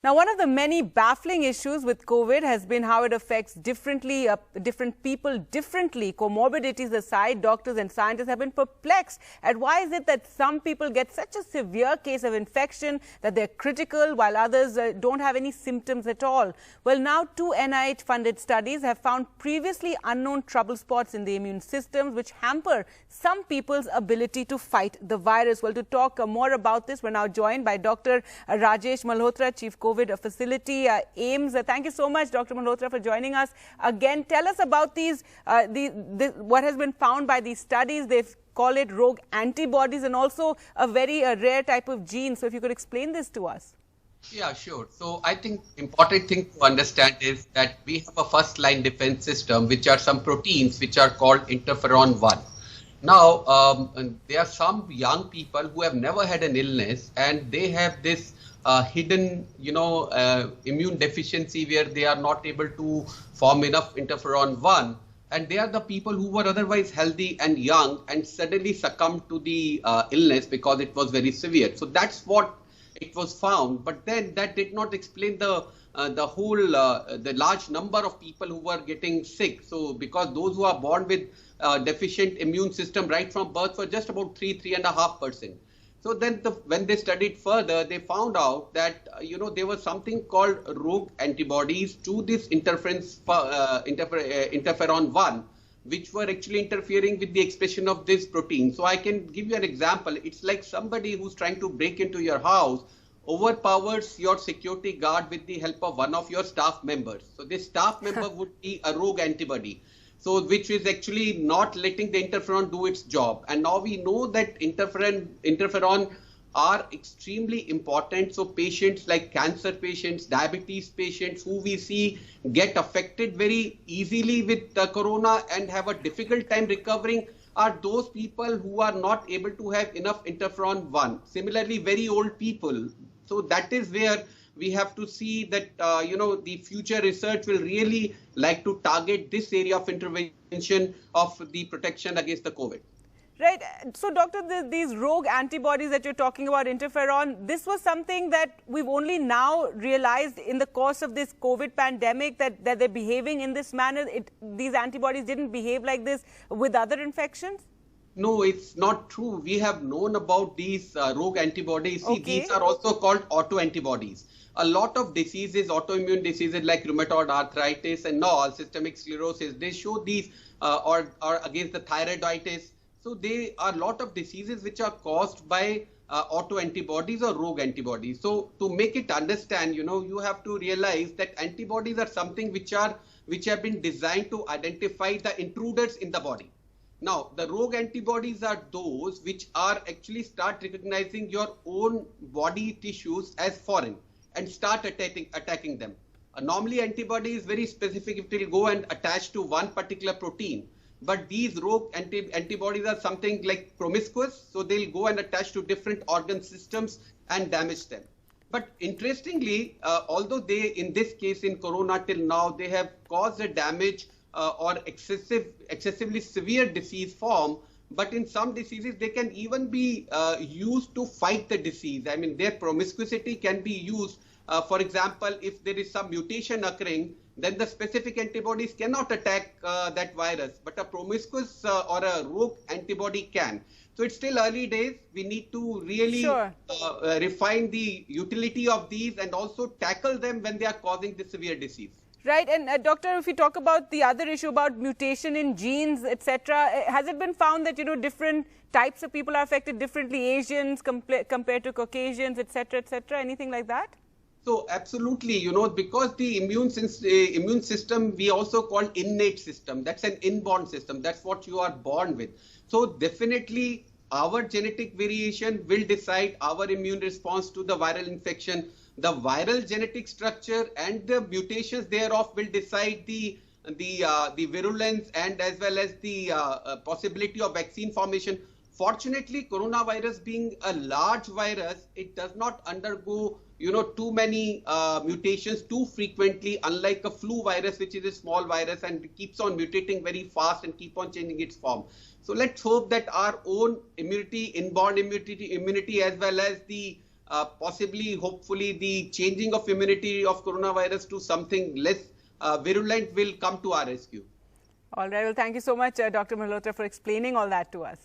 Now, one of the many baffling issues with COVID has been how it affects different people differently. Comorbidities aside, doctors and scientists have been perplexed at why is it that some people get such a severe case of infection that they're critical while others don't have any symptoms at all. Well, now two NIH-funded studies have found previously unknown trouble spots in the immune systems which hamper some people's ability to fight the virus. Well, to talk more about this, we're now joined by Dr. Rajesh Malhotra, Chief COVID Facility, AIIMS. Thank you so much, Dr. Malhotra, for joining us again. Tell us about what has been found by these studies. They call it rogue antibodies and also a very rare type of gene. So if you could explain this to us. Yeah, sure. So I think important thing to understand is that we have a first line defense system, which are some proteins which are called interferon 1. Now, there are some young people who have never had an illness and they have this hidden, immune deficiency where they are not able to form enough interferon 1. And they are the people who were otherwise healthy and young and suddenly succumbed to the illness because it was very severe. So that's what it was found. But then that did not explain the large number of people who were getting sick. So because those who are born with deficient immune system right from birth were just about 3.5%. So then when they studied further, they found out that, there was something called rogue antibodies to this interferon 1, which were actually interfering with the expression of this protein. So I can give you an example. It's like somebody who's trying to break into your house overpowers your security guard with the help of one of your staff members. So this staff member would be a rogue antibody. So which is actually not letting the interferon do its job. And now we know that interferon are extremely important. So patients like cancer patients, diabetes patients who we see get affected very easily with corona and have a difficult time recovering are those people who are not able to have enough interferon 1. Similarly, very old people. So that is where we have to see that, the future research will really like to target this area of intervention of the protection against the COVID. Right. So, Doctor, these rogue antibodies that you're talking about, interferon, this was something that we've only now realized in the course of this COVID pandemic that they're behaving in this manner. These antibodies didn't behave like this with other infections? No, it's not true. We have known about these rogue antibodies. See, these are also called autoantibodies. A lot of diseases, autoimmune diseases like rheumatoid arthritis and all, systemic sclerosis, they show these or against the thyroiditis. So they are a lot of diseases which are caused by autoantibodies or rogue antibodies. So to make it understand, you have to realize that antibodies are something which have been designed to identify the intruders in the body. Now, the rogue antibodies are those which are actually start recognizing your own body tissues as foreign and start attacking them. Normally, antibody is very specific. It will go and attach to one particular protein. But these rogue antibodies are something like promiscuous. So they'll go and attach to different organ systems and damage them. But interestingly, although in this case in corona till now, they have caused a damage or excessively severe disease form, but in some diseases they can even be used to fight the disease. I mean, their promiscuity can be used. For example, if there is some mutation occurring, then the specific antibodies cannot attack that virus, but a promiscuous or a rogue antibody can. So it's still early days. We need to really refine the utility of these and also tackle them when they are causing the severe disease. Right. And Doctor, if we talk about the other issue about mutation in genes, etc., has it been found that, different types of people are affected differently, Asians compared to Caucasians, etc., etc., anything like that? So absolutely, because the immune system, we also call innate system. That's an inborn system. That's what you are born with. So definitely our genetic variation will decide our immune response to the viral infection. The viral genetic structure and the mutations thereof will decide the virulence and as well as the possibility of vaccine formation. Fortunately, coronavirus being a large virus, it does not undergo too many mutations too frequently, unlike a flu virus, which is a small virus and keeps on mutating very fast and keep on changing its form. So let's hope that our own immunity, inborn immunity, as well as the possibly, hopefully, the changing of immunity of coronavirus to something less virulent will come to our rescue. All right. Well, thank you so much, Dr. Malhotra, for explaining all that to us.